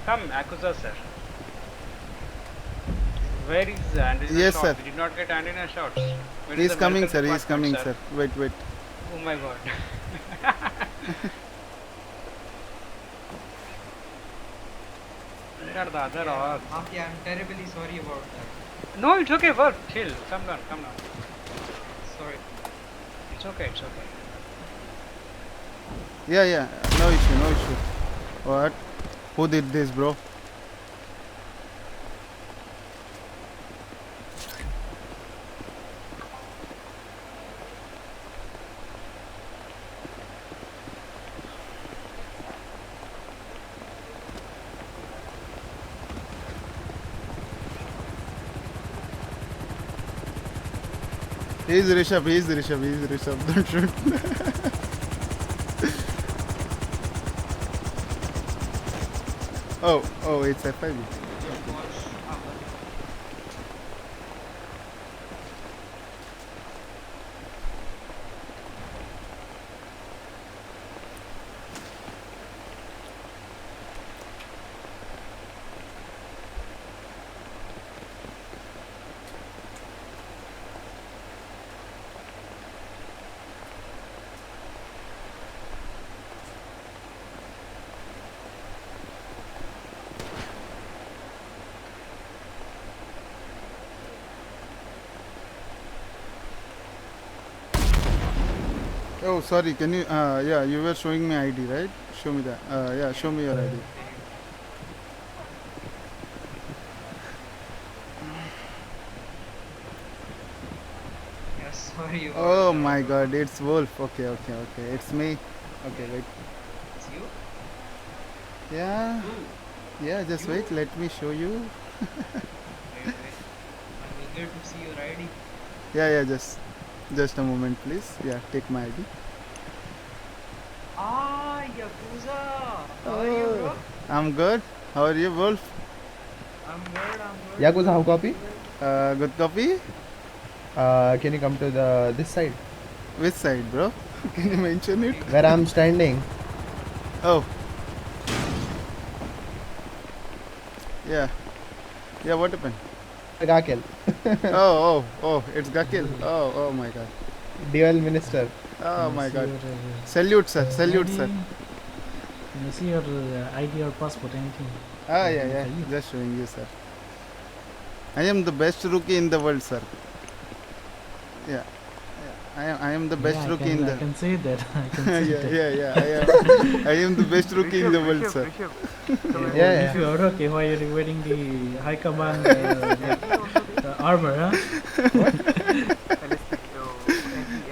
Come, Akusa sir. Where is the antenna Yes, shot? sir. We did not get antenna shots. Where is He's the coming, medical sir. He's department, coming, sir? sir. Wait. Oh my god. Where are the other orcs? Mafia, I'm terribly sorry about that. No, it's okay, work. Chill. Come down. Sorry. It's okay. Yeah. No issue. What? Who did this, bro? He's Rishabh. Don't shoot. Oh, it's FIB. Oh, sorry. Can you? Yeah, you were showing me ID, right? Show me that. Yeah, show me your ID. Yeah, sorry about Oh that. my God, it's Wolf. Okay. It's me. Okay, wait. It's you? Yeah. Who? Yeah, just You? wait. Let me show you. Wait. I'm eager to see your ID. Yeah. Just a moment, please. Yeah, take my ID. Ah, Yakuza! How are you, bro? I'm good. How are you, Wolf? I'm good. Yakuza, how copy? Good copy. Can you come to this side Which side, bro? Can you mention it? where I'm standing? Oh. Yeah. What happened? Gakil, Oh, it's Gakil. Oh my God. dual minister. Oh my God. Your, Salute, sir. Can you see your ID or passport, anything? Yeah. Just showing you, sir. I am the best rookie in the world, sir. Yeah. I am the best rookie in the. I can say that. I can say that. Yeah. I am the best rookie in the world, sir. Yeah. If you are okay, why are you wearing the high command armor, huh?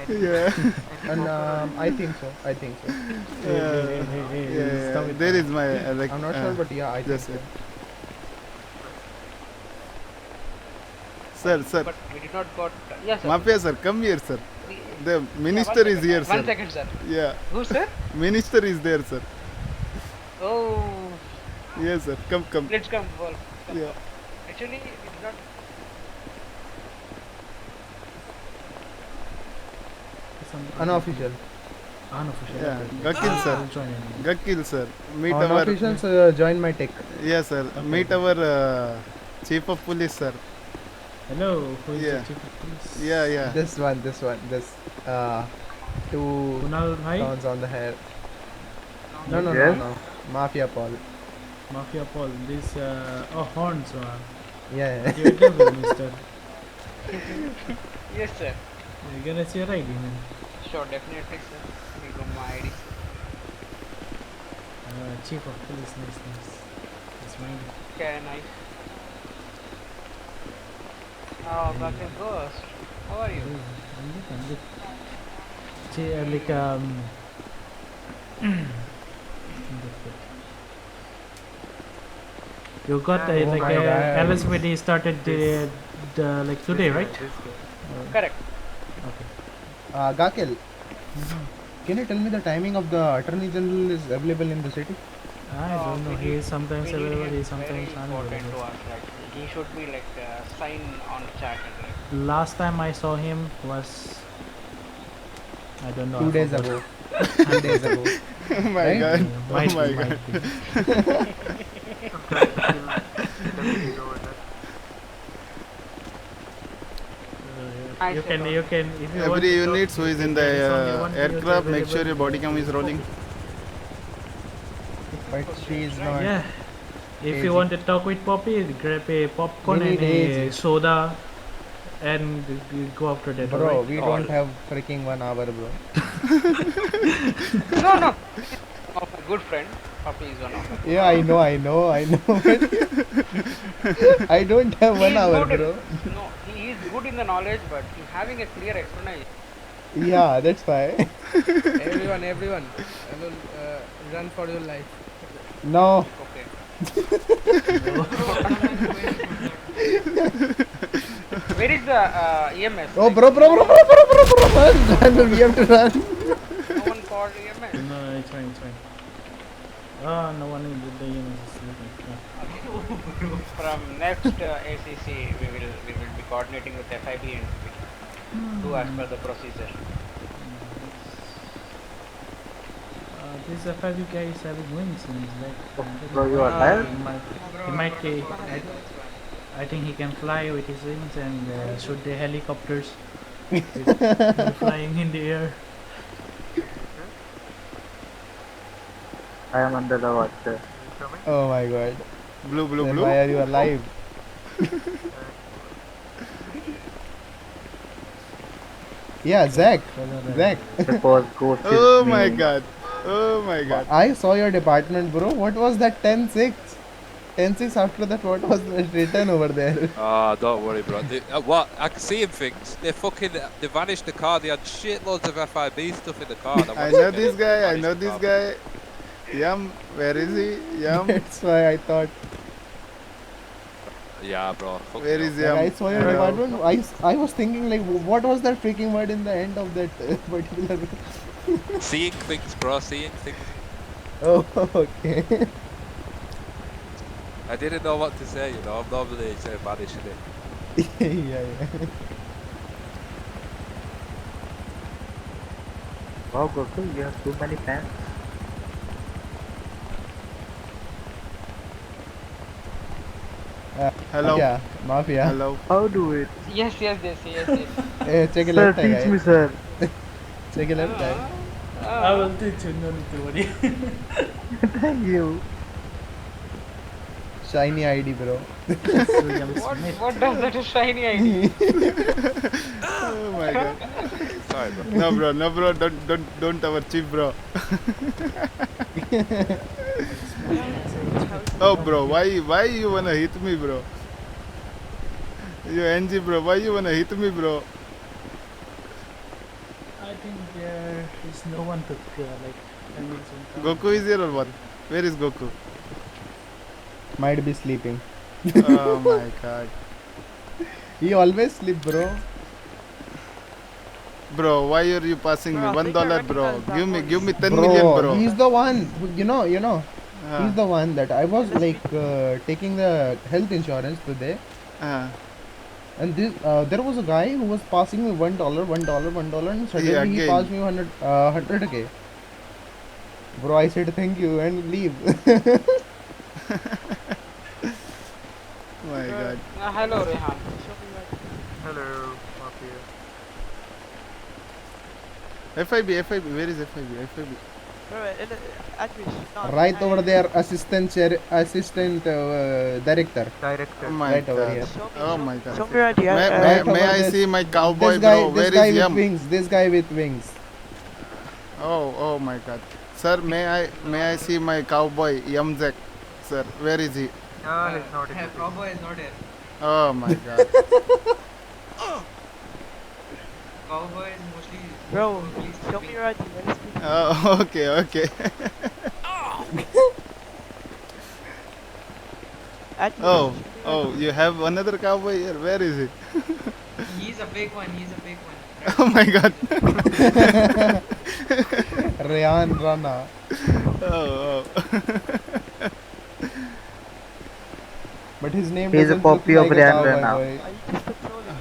Yeah. And I think so. Hey, stop it. There is my. I'm not sure, but yeah, I think Just so. it. Sir. But we did not got. Yes, sir. Mafia, sir, come here, sir. The minister is here, sir. 1 second, sir. Yeah. Who, sir? Minister is there, sir. Oh, Yes, sir. Come. let's come, Wolf. Yeah. Actually, we did not. Unofficial. Unofficial. Yeah. Okay. Gakil, I'll sir. join in. Gakil, sir. Meet Unofficials join my tech. Yes, sir. Meet our chief of police, sir. Hello, who is Yeah. the chief of police? Yeah. This one. Two Kunal Bhai, towns on the hair. No. Mafia Paul. Mafia Paul. This horns. Yeah. You're careful, mister. Yes, sir. You're gonna see your ID, man. Sure, definitely, sir. We got my ID. Chief of police, nice. That's mine. Okay, nice. Oh, back and ghost. How are you? I'm good. See, like good. You got Oh like my God. LSPD started the like today, right? Correct. Okay. Gakil, can you tell me the timing of the Attorney General is available in the city? I don't know. He is sometimes We need available. him He is sometimes very important to unavailable. us. Like he should be like sign on the chat. Last time I saw him was I don't know. 2 I days forgot. ago. 10 days ago. Oh my Right? god. Might Oh my be, god. might be. I'm trying to kill the deputies over there. You can, if you want Every to talk, unit who is in the there is only one aircraft, make sure available. your body cam is rolling. But she is not. Yeah. If Easy. you want to talk with Poppy, grab a popcorn We and need a easy. soda, and you go after that. Bro, alright? we don't have freaking 1 hour, bro. No, no. Of my good friend. Poppy is one of my Yeah, I know. I don't have He 1 is hour, good bro. No, he is good in the knowledge, but in having a clear explanation. Yeah, that's why. Everyone, I will run for your life. No. Okay. Where is the EMS? Oh, Like, bro. Run. We have to run. No one called EMS. No, it's fine, it's fine. Oh, no one in the unit is sleeping. From next ACC, we will be coordinating with FIB and do as per the procedure. This FIB guy is having wings in his leg. Bro, you are tired? He might I think he can fly with his wings and shoot the helicopters with flying in the air. I am under the water. Oh my god. Blue, blue, Then blue. why are you alive? Yeah, Zach. Because ghost is Oh my mean. god. Oh my god. I saw your department, bro. What was that 10-6? 10-6 after that, what was that written over there? Ah, don't worry, bro. What? I can see things. They vanished the car. They had shitloads of FIB stuff in the car. and I wanted know to this guy. I vanish know the this car. guy. Yum. Where is he? Yum. That's why I thought. Yeah, bro. Fuck Where me is up. Yum? Like, I saw your Hello. department. I was thinking like, what was that freaking word in the end of that particular? Seeing things, bro. Seeing things. Oh, okay. I didn't know what to say, you know. I'm normally saying vanishing it. yeah. Wow, Goku, you have too many fans. Hello. Yeah, Mafia. Hello. How do it? Yes. Hey, check it Sir, left, teach me, guy. sir. Check it left, guy. I will teach you, no need to worry. Thank you. Shiny ID, bro. William Smith. What does that shiny ID? Oh my god. Sorry, bro. No bro. Don't our chief, bro. Oh bro, why you wanna hit me, bro? You NG, bro. Why you wanna hit me, bro? I think there is no one to Goku is here or what? Where is Goku? Might be sleeping. Oh my god. He always sleep, bro. Bro, why are you passing me? Bro, $1, bro. Give me 10 Bro, million, bro. he's the one. You know. Ah, He's the one that I was like taking the health insurance today, ah. and this there was a guy who was passing me $1, and suddenly Yeah, he again. passed me 100k. Bro, I said thank you and leave. Oh my god. Hello, Rehan. Hello, Mafia. FIB, where is FIB? Right over there, assistant director. Director. Oh my Right over god. here. Oh my god. Show me your ID. May over I this- see my cowboy, This guy, bro? Where this guy is with Yum? wings. This guy with wings. Oh my god. Sir, may I see my cowboy, Yamzek? Sir, where is he? No, he's not in the Cowboy is not here. Oh my god. Cowboy is mostly. Bro, show me your ID. Let us speak. Oh, okay. ID. Oh, you have another cowboy here. Where is he? He's a big one. Oh my god. Rayan Rana. Oh. But his name He's a doesn't look copy of like a Rayan cowboy Rana. boy. Are you just controlling?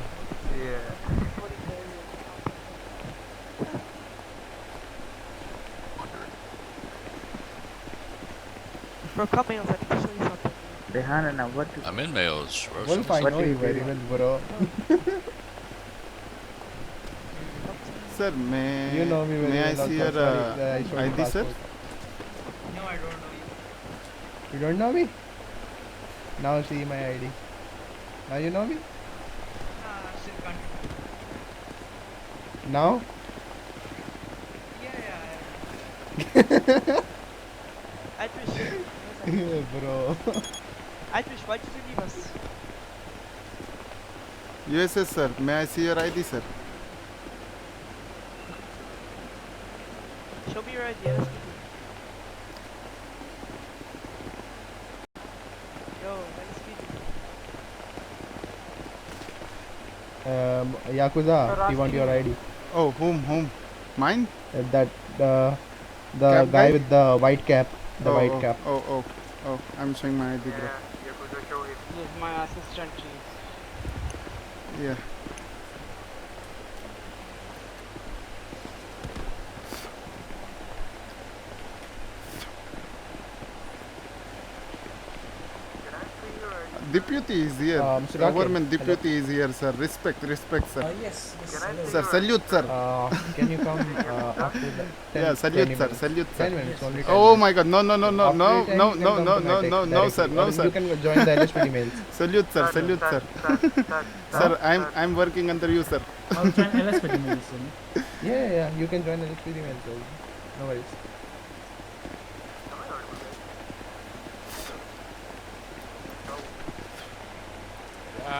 Yeah. Bro, come Males, I need to show you something. Rehan, what? I'm in Mails. Wolf, I What know do you you very do? well, bro. Sir, may You know me very may I well. see also. your Sorry, I showed you ID, sir? passport. No, I don't know you. You don't know me? Now see my ID. Now you know me? Nah, still can't. Now? Yeah. Atrish. Bro. Atrish, why did you leave us? USS, sir. May I see your ID, sir? Show me your ID, let's meet you. Yo, let's meet you. Yakuza, we want your ID. Oh, whom? Mine? That the Cap guy guy? with the white cap. The white cap. Oh, I'm showing my ID, bro. Yakuza, show him. He's my assistant, chief. Yeah. Can I see your ID? Deputy is here. Mr. Rakesh, Government hello. deputy is here, sir. Respect, sir. Yes. Can I see Sir, your salute, sir. Can you come after the 10, Yeah, salute, 20 sir. minutes? Salute, 10 sir. minutes, only 10 Oh minutes. my God! No, After 10 you can come to my text no, sir, directly, no, or sir. You can join the LSPD mails. Salute, sir. Salute, sir. Sir, I'm working under you, sir. I'll join LSPD medicine. Yeah. You can join the LSPD mails. Also. No worries.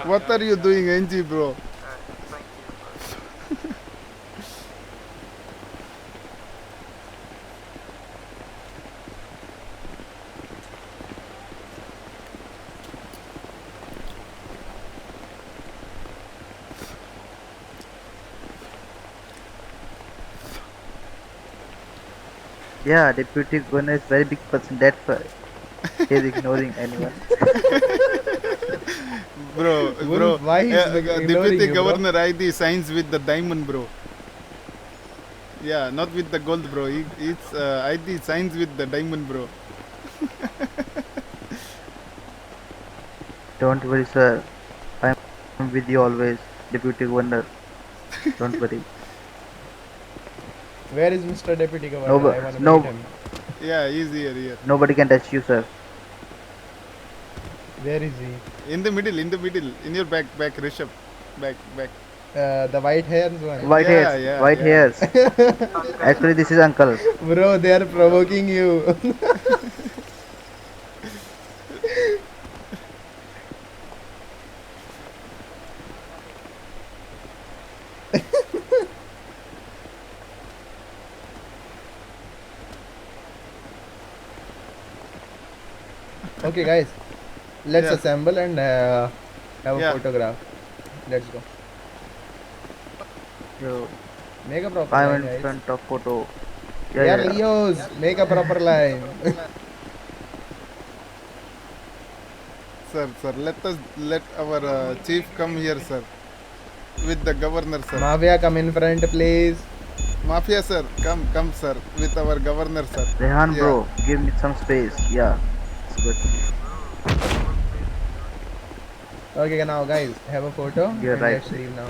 What are you doing, NG, bro? Thank you. Yeah, Deputy Governor is very big person. That's why he's ignoring anyone. Bro, why he's ignoring Deputy you, bro? Governor ID signs with the diamond, bro. Yeah, not with the gold, bro. It's ID signs with the diamond, bro. Don't worry, sir. I'm with you always, Deputy Governor. Don't worry. Where is Mr. Deputy Governor? No, I want to no. meet him. Yeah, he's here. Nobody can touch you, sir. Where is he? In the middle, in your back, Rishabh. Back. The white hairs one. White Yeah, hairs. Actually, this is uncle. Bro, they are provoking you. Okay, guys, let's Yeah. assemble and have a Yeah. photograph. Let's go. Yo, Make a proper I'm line, in guys. front of photo. Yeah, Leos, make a proper line. Sir, let our chief come here, sir. With the governor, sir. Mafia, come in front, please. Mafia, sir, come, sir. With our governor, sir. Rehan, Yeah. bro, give me some space. Yeah, it's good. Okay, now guys, have a photo. You're and right. Let's leave now.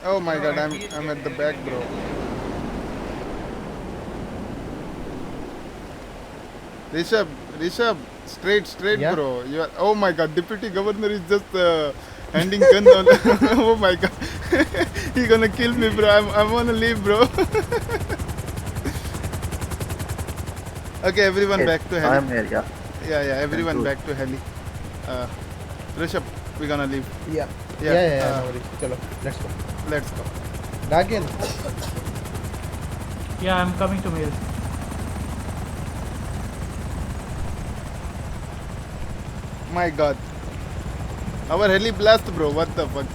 Oh my God, I'm at the back, bro. Rishabh, straight, Yeah? bro. You are. Oh my God, Deputy Governor is just handing gun on. Oh my God, he gonna kill me, bro. I'm gonna leave, bro. Okay, everyone Yes, back to heli. I'm here, yeah. Yeah, everyone Good. back to heli. Rishabh, we're gonna leave. Yeah. Yeah, Yeah. No worries. Chalo, let's go. Let's go. Rakil, Yeah, I'm coming to mail. My God, our heli blast, bro. What the fuck?